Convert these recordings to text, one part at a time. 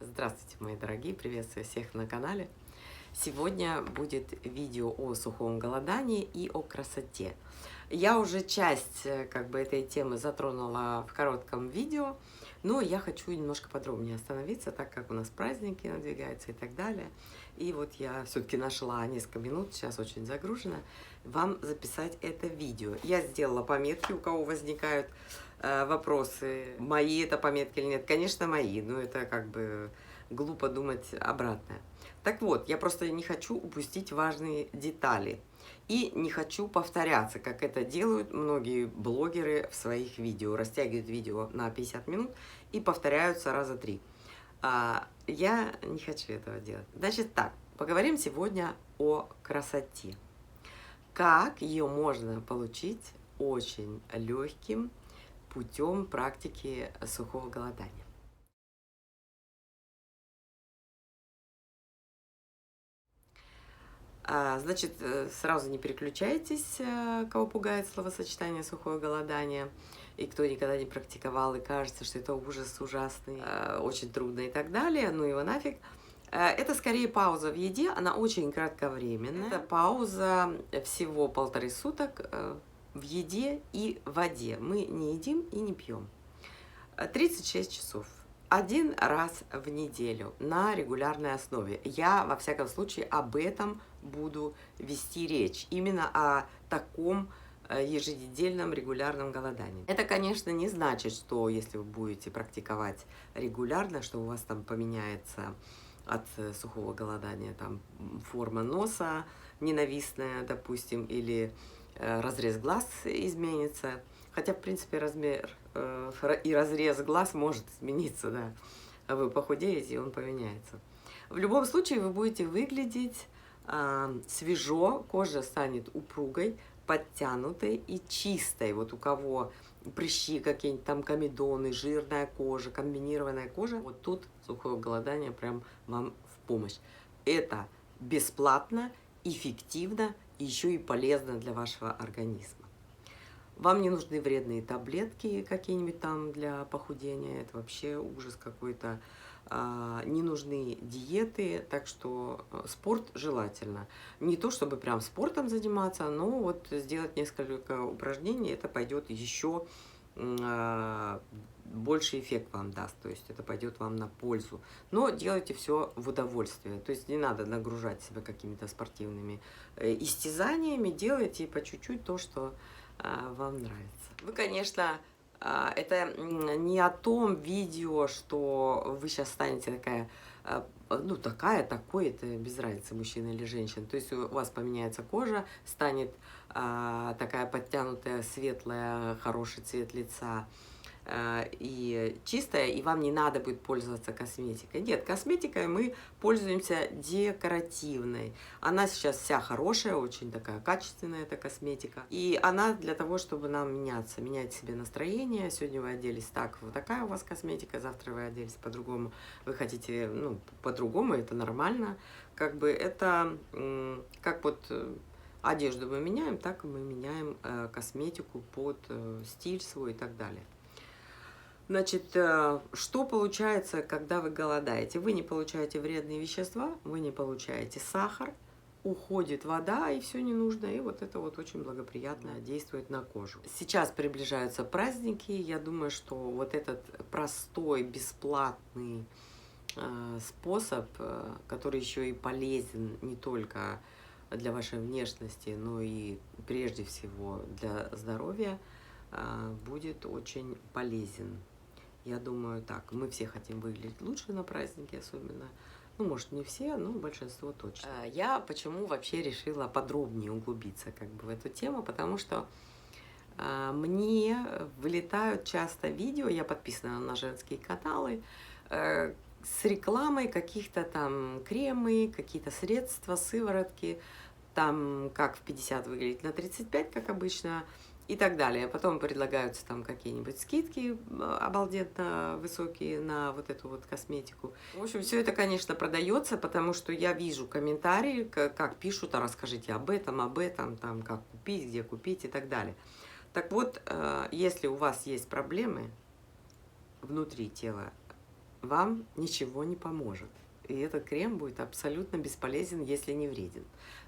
Здравствуйте, мои дорогие, приветствую всех на канале. Сегодня будет видео о сухом голодании и о красоте. Я уже часть этой темы затронула в коротком видео, но я хочу немножко подробнее остановиться, так как у нас праздники надвигаются и так далее. И вот я все-таки нашла несколько минут, сейчас очень загружена, вам записать это видео. Я сделала пометки, у кого возникают вопросы, мои это пометки или нет. Конечно, мои, но это глупо думать обратное. Так вот, я просто не хочу упустить важные детали. И не хочу повторяться, как это делают многие блогеры в своих видео. Растягивают видео на 50 минут и повторяются раза 3. Я не хочу этого делать. Значит так, поговорим сегодня о красоте. Как ее можно получить очень легким путем практики сухого голодания. Значит, сразу не переключайтесь, кого пугает словосочетание «сухое голодание», и кто никогда не практиковал, и кажется, что это ужас ужасный, очень трудно и так далее, ну его нафиг. Это скорее пауза в еде, она очень кратковременная. Это пауза всего 1,5 суток в еде и в воде. Мы не едим и не пьем. 36 часов. 1 раз в неделю на регулярной основе. Я, во всяком случае, об этом буду вести речь. Именно о таком еженедельном регулярном голодании. Это, конечно, не значит, что если вы будете практиковать регулярно, что у вас там поменяется от сухого голодания там форма носа ненавистная, допустим, или разрез глаз изменится. Хотя, в принципе, размер и разрез глаз может измениться, да. Вы похудеете, и он поменяется. В любом случае, вы будете выглядеть свежо, кожа станет упругой, подтянутой и чистой. Вот у кого прыщи какие-нибудь, там комедоны, жирная кожа, комбинированная кожа, вот тут сухое голодание прям вам в помощь. Это бесплатно, эффективно и еще и полезно для вашего организма. Вам не нужны вредные таблетки какие-нибудь там для похудения, это вообще ужас какой-то. Не нужны диеты, так что спорт желательно. Не то, чтобы прям спортом заниматься, но вот сделать несколько упражнений, это пойдет еще больше эффект вам даст, то есть это пойдет вам на пользу. Но делайте все в удовольствие, то есть не надо нагружать себя какими-то спортивными истязаниями, делайте по чуть-чуть то, что вам нравится. Вы, конечно, это не о том видео, что вы сейчас станете такая, ну, такой, это без разницы, мужчина или женщина. То есть у вас поменяется кожа, станет такая подтянутая, светлая, хороший цвет лица и чистая, и вам не надо будет пользоваться косметикой. Нет, косметикой мы пользуемся декоративной. Она сейчас вся хорошая, очень такая качественная эта косметика. И она для того, чтобы нам меняться, менять себе настроение. Сегодня вы оделись так, вот такая у вас косметика, завтра вы оделись по-другому. Вы хотите, ну, по-другому, это нормально. Как бы это, как вот одежду мы меняем, так и мы меняем косметику под стиль свой и так далее. Значит, что получается, когда вы голодаете? Вы не получаете вредные вещества, вы не получаете сахар, уходит вода, и все не нужно, и вот это вот очень благоприятно действует на кожу. Сейчас приближаются праздники, я думаю, что вот этот простой, бесплатный способ, который еще и полезен не только для вашей внешности, но и прежде всего для здоровья, будет очень полезен. Я думаю, так, мы все хотим выглядеть лучше на празднике, особенно, ну, может, не все, но большинство точно. Я почему вообще решила подробнее углубиться в эту тему, потому что мне вылетают часто видео, я подписана на женские каналы, с рекламой каких-то там кремы, какие-то средства, сыворотки, там как в 50 выглядеть на 35, как обычно, и так далее. Потом предлагаются там какие-нибудь скидки обалденно высокие на вот эту вот косметику. В общем, все это, конечно, продается, потому что я вижу комментарии, как пишут, а расскажите об этом, там, как купить, где купить и так далее. Так вот, если у вас есть проблемы внутри тела, вам ничего не поможет. И этот крем будет абсолютно бесполезен, если не вреден.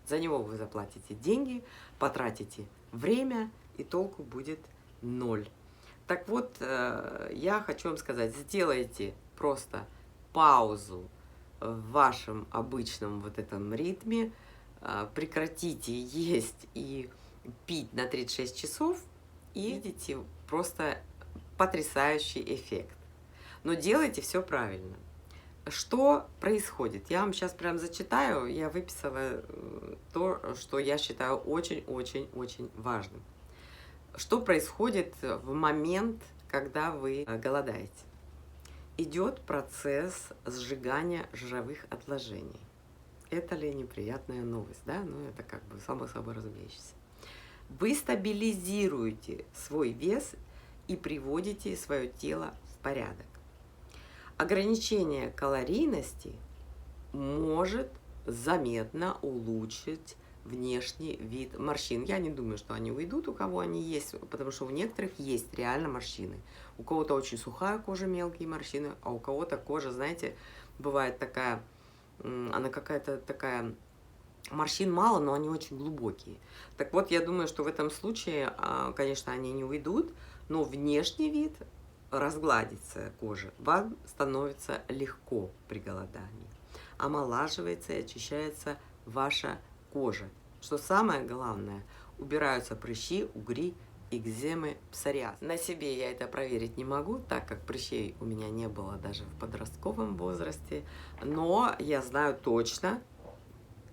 За него вы заплатите деньги, потратите время, и толку будет ноль. Так вот, я хочу вам сказать, сделайте просто паузу в вашем обычном вот этом ритме, прекратите есть и пить на 36 часов, и видите просто потрясающий эффект. Но делайте все правильно. Что происходит? Я вам сейчас прям зачитаю, я выписала то, что я считаю очень-очень-очень важным. Что происходит в момент, когда вы голодаете? Идет процесс сжигания жировых отложений. Это ли неприятная новость, да? Ну, это как бы само собой разумеющееся. Вы стабилизируете свой вес и приводите свое тело в порядок. Ограничение калорийности может заметно улучшить внешний вид морщин. Я не думаю, что они уйдут, у кого они есть, потому что у некоторых есть реально морщины. У кого-то очень сухая кожа, мелкие морщины, а у кого-то кожа, знаете, бывает такая, она какая-то такая, морщин мало, но они очень глубокие. Так вот, я думаю, что в этом случае, конечно, они не уйдут, но внешний вид разгладится кожа, вам становится легко при голодании. Омолаживается и очищается ваша кожа. Что самое главное, убираются прыщи, угри, экземы, псориаз. На себе я это проверить не могу, так как прыщей у меня не было даже в подростковом возрасте, но я знаю точно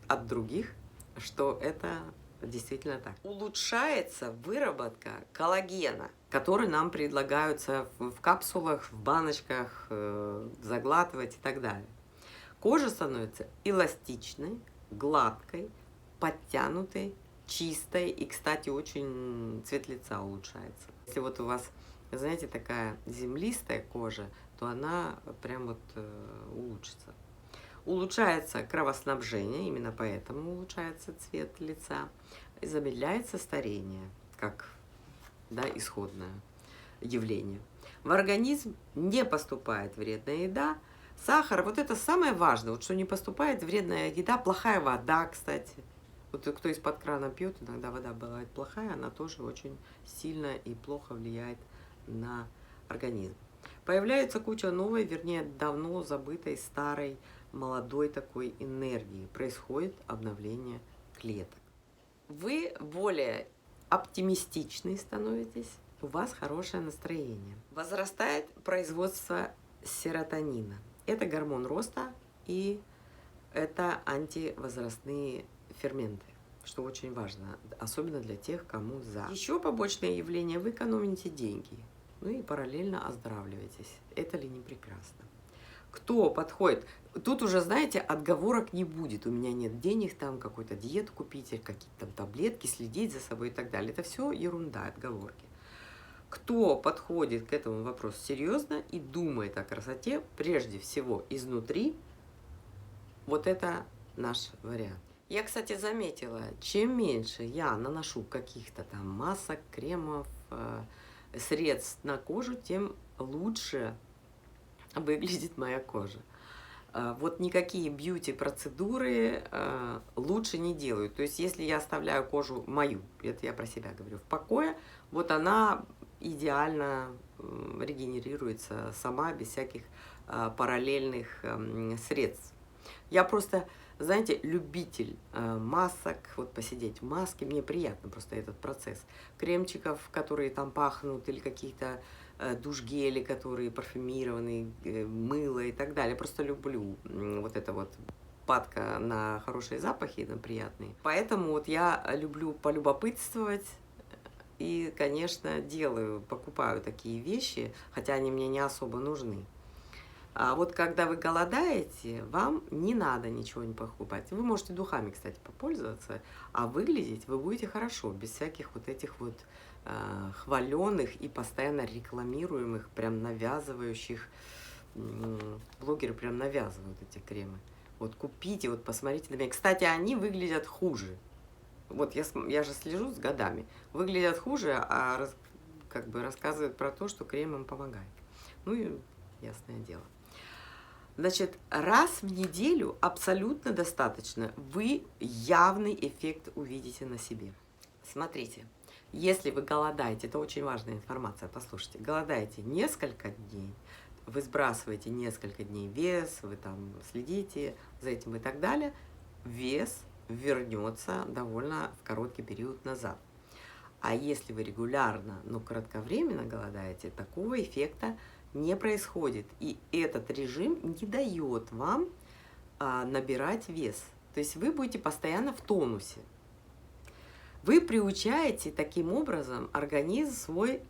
от других, что это действительно так. Улучшается выработка коллагена, который нам предлагаются в капсулах, в баночках, заглатывать и так далее. Кожа становится эластичной, гладкой, подтянутой, чистой и, кстати, очень цвет лица улучшается. Если вот у вас, знаете, такая землистая кожа, то она прям вот улучшится. Улучшается кровоснабжение, именно поэтому улучшается цвет лица. И замедляется старение, как, да, исходное явление. В организм не поступает вредная еда, сахар. Вот это самое важное, вот что не поступает вредная еда, плохая вода, кстати. Вот кто из-под крана пьет, иногда вода бывает плохая, она тоже очень сильно и плохо влияет на организм. Появляется куча новой, вернее, давно забытой, старой, молодой такой энергии. Происходит обновление клеток. Вы более оптимистичны становитесь, у вас хорошее настроение. Возрастает производство серотонина. Это гормон роста и это антивозрастные ферменты, что очень важно, особенно для тех, кому за. Еще побочное явление, вы экономите деньги, ну и параллельно оздоравливаетесь. Это ли не прекрасно? Кто подходит? Тут уже, знаете, отговорок не будет. У меня нет денег, там какую-то диету купить, какие-то там таблетки, следить за собой и так далее. Это все ерунда, отговорки. Кто подходит к этому вопросу серьезно и думает о красоте, прежде всего изнутри, вот это наш вариант. Я, кстати, заметила, чем меньше я наношу каких-то там масок, кремов, средств на кожу, тем лучше выглядит моя кожа. Вот никакие бьюти-процедуры лучше не делаю. То есть, если я оставляю кожу мою, это я про себя говорю, в покое, вот она идеально регенерируется сама, без всяких параллельных средств. Я просто, знаете, любитель масок, вот посидеть в маске, мне приятно просто этот процесс. Кремчиков, которые там пахнут, или каких-то душ-гели, которые парфюмированные, мыло и так далее. Просто люблю вот это вот падка на хорошие запахи, на приятные. Поэтому вот я люблю полюбопытствовать и, конечно, покупаю такие вещи, хотя они мне не особо нужны. А вот когда вы голодаете, вам не надо ничего не покупать. Вы можете духами, кстати, попользоваться, а выглядеть вы будете хорошо, без всяких вот этих вот хваленых и постоянно рекламируемых, прям навязывающих, блогеры прям навязывают эти кремы. Вот купите, вот посмотрите на меня. Кстати, они выглядят хуже. Вот я же слежу с годами. Выглядят хуже, а как бы рассказывают про то, что крем им помогает. Ну и ясное дело. Значит, раз в неделю абсолютно достаточно. Вы явный эффект увидите на себе. Смотрите, если вы голодаете, это очень важная информация, послушайте, голодаете несколько дней, вы сбрасываете несколько дней вес, вы там следите за этим и так далее, вес вернется довольно в короткий период назад. А если вы регулярно, но кратковременно голодаете, такого эффекта не происходит. И этот режим не дает вам набирать вес. То есть вы будете постоянно в тонусе. Вы приучаете таким образом организм свой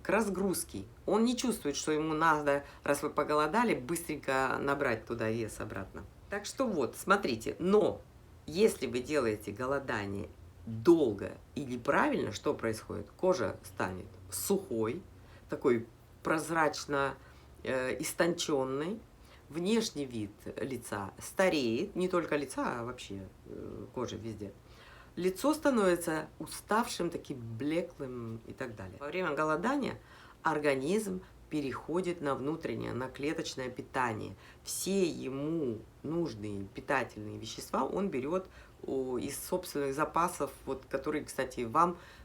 к разгрузке. Он не чувствует, что ему надо, раз вы поголодали, быстренько набрать туда вес обратно. Так что вот, смотрите, но если вы делаете голодание долго и неправильно, что происходит? Кожа станет сухой, такой прозрачно истонченный, внешний вид лица стареет, не только лица, а вообще кожи везде. Лицо становится уставшим, таким блеклым и так далее. Во время голодания организм переходит на внутреннее, на клеточное питание. Все ему нужные питательные вещества он берет из собственных запасов, вот, которые, кстати,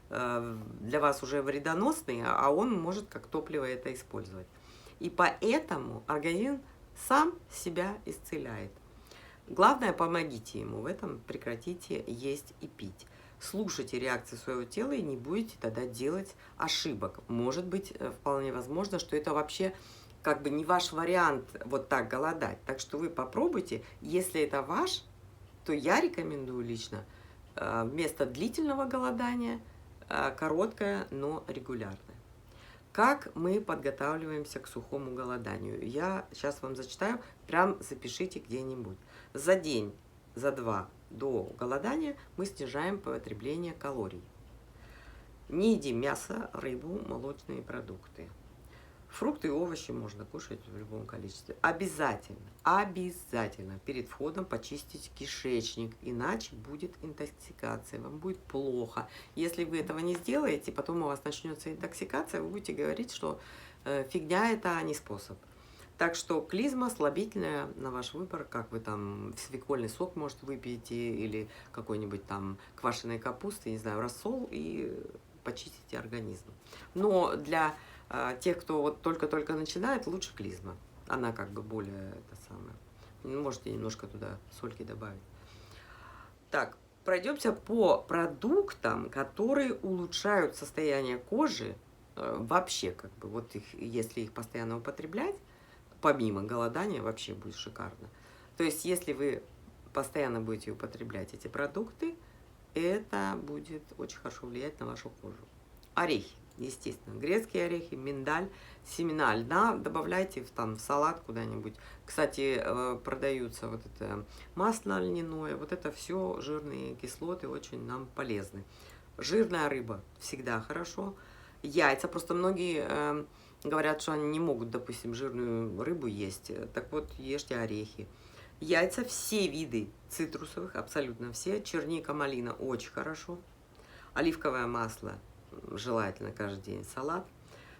для вас уже вредоносные, а он может как топливо это использовать. И поэтому организм сам себя исцеляет. Главное, помогите ему в этом, прекратите есть и пить. Слушайте реакции своего тела и не будете тогда делать ошибок. Может быть, вполне возможно, что это вообще как бы не ваш вариант вот так голодать. Так что вы попробуйте. Если это ваш, то я рекомендую лично вместо длительного голодания короткое, но регулярное. Как мы подготавливаемся к сухому голоданию? Я сейчас вам зачитаю, прям запишите где-нибудь. За день, за два до голодания мы снижаем потребление калорий. Не едим мясо, рыбу, молочные продукты. Фрукты и овощи можно кушать в любом количестве. Обязательно, обязательно перед входом почистить кишечник, иначе будет интоксикация, вам будет плохо. Если вы этого не сделаете, потом у вас начнется интоксикация, вы будете говорить, что фигня это, а не способ. Так что клизма слабительная на ваш выбор, как вы там свекольный сок, может, выпьете, или какой-нибудь там квашеной капусты, не знаю, рассол, и почистите организм. Но для тех, кто вот только-только начинает, лучше клизма. Она как бы более это самое. Можете немножко туда сольки добавить. Так, пройдемся по продуктам, которые улучшают состояние кожи. Вообще, как бы, вот их, если их постоянно употреблять, помимо голодания, вообще будет шикарно. То есть, если вы постоянно будете употреблять эти продукты, это будет очень хорошо влиять на вашу кожу. Орехи. Естественно, грецкие орехи, миндаль, семена льна добавляйте в салат куда-нибудь. Кстати, продаются вот это масло льняное, вот это все жирные кислоты очень нам полезны. Жирная рыба всегда хорошо. Яйца, просто многие говорят, что они не могут, допустим, жирную рыбу есть. Так вот, ешьте орехи. Яйца, все виды цитрусовых, абсолютно все. Черника, малина очень хорошо. Оливковое масло желательно каждый день. Салат,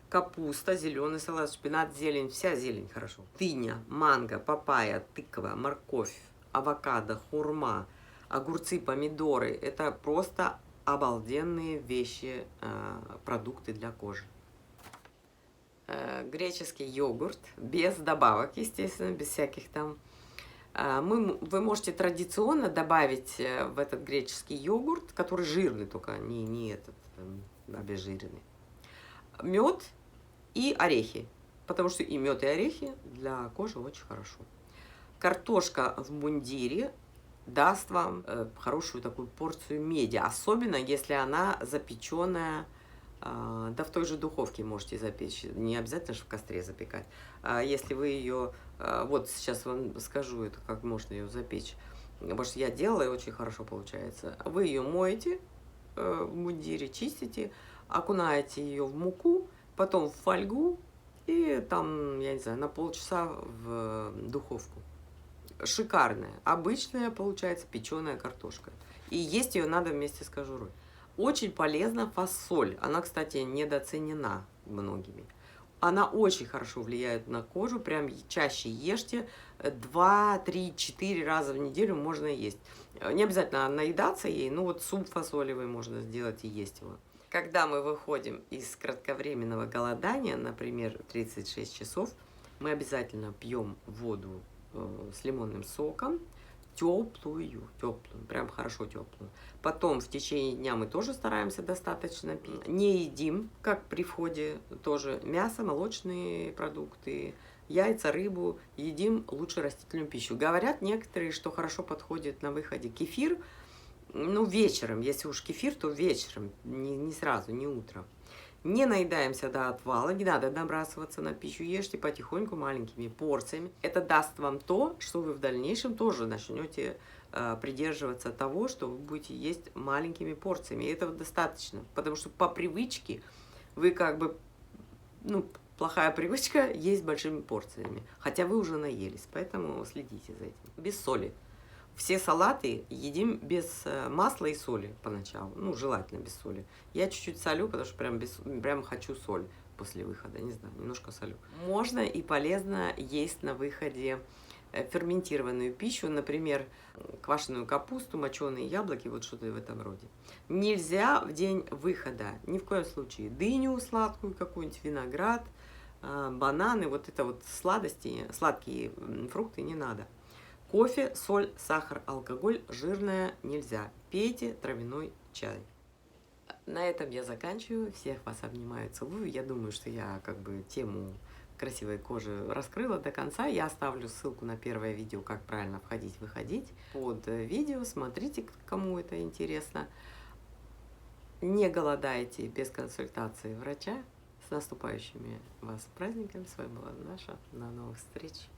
капуста, зеленый салат, шпинат, зелень, вся зелень хорошо. Дыня, манго, папайя, тыква, морковь, авокадо, хурма, огурцы, помидоры. Это просто обалденные вещи, продукты для кожи. Греческий йогурт, без добавок, естественно, без всяких там. Вы можете традиционно добавить в этот греческий йогурт, который жирный, только не этот обезжиренный, мед и орехи, потому что и мед, и орехи для кожи очень хорошо. Картошка в мундире даст вам хорошую такую порцию меди, особенно если она запеченная, да в той же духовке можете запечь, не обязательно же в костре запекать. Если вы ее, вот сейчас вам скажу, это как можно ее запечь, потому что я делала, и очень хорошо получается. Вы ее моете в мундире, чистите, окунаете ее в муку, потом в фольгу и там, я не знаю, на полчаса в духовку. Шикарная, обычная получается печеная картошка. И есть ее надо вместе с кожурой. Очень полезна фасоль. Она, кстати, недооценена многими. Она очень хорошо влияет на кожу, прям чаще ешьте, 2, 3, 4 раза в неделю можно есть. Не обязательно наедаться ей, ну вот суп фасолевый можно сделать и есть его. Когда мы выходим из кратковременного голодания, например, 36 часов, мы обязательно пьем воду с лимонным соком, теплую, прям хорошо теплую. Потом в течение дня мы тоже стараемся достаточно пить. Не едим, как при входе, тоже мясо, молочные продукты, яйца, рыбу. Едим лучше растительную пищу. Говорят некоторые, что хорошо подходит на выходе кефир, ну, вечером. Если уж кефир, то вечером, не сразу, не утром. Не наедаемся до отвала, не надо набрасываться на пищу, ешьте потихоньку маленькими порциями. Это даст вам то, что вы в дальнейшем тоже начнете придерживаться того, что вы будете есть маленькими порциями. И этого достаточно, потому что по привычке вы как бы, ну, плохая привычка есть большими порциями, хотя вы уже наелись, поэтому следите за этим. Без соли. Все салаты едим без масла и соли поначалу. Ну, желательно без соли. Я чуть-чуть солю, потому что прям хочу соль после выхода. Не знаю, немножко солю. Можно и полезно есть на выходе ферментированную пищу, например, квашеную капусту, моченые яблоки, вот что-то в этом роде. Нельзя в день выхода, ни в коем случае, дыню сладкую какую-нибудь, виноград, бананы, вот это вот сладости, сладкие фрукты не надо. Кофе, соль, сахар, алкоголь, жирное нельзя. Пейте травяной чай. На этом я заканчиваю. Всех вас обнимаю, целую. Я думаю, что я как бы тему красивой кожи раскрыла до конца. Я оставлю ссылку на первое видео, как правильно входить, выходить. Под видео смотрите, кому это интересно. Не голодайте без консультации врача. С наступающими вас праздниками. С вами была Наша. До новых встреч.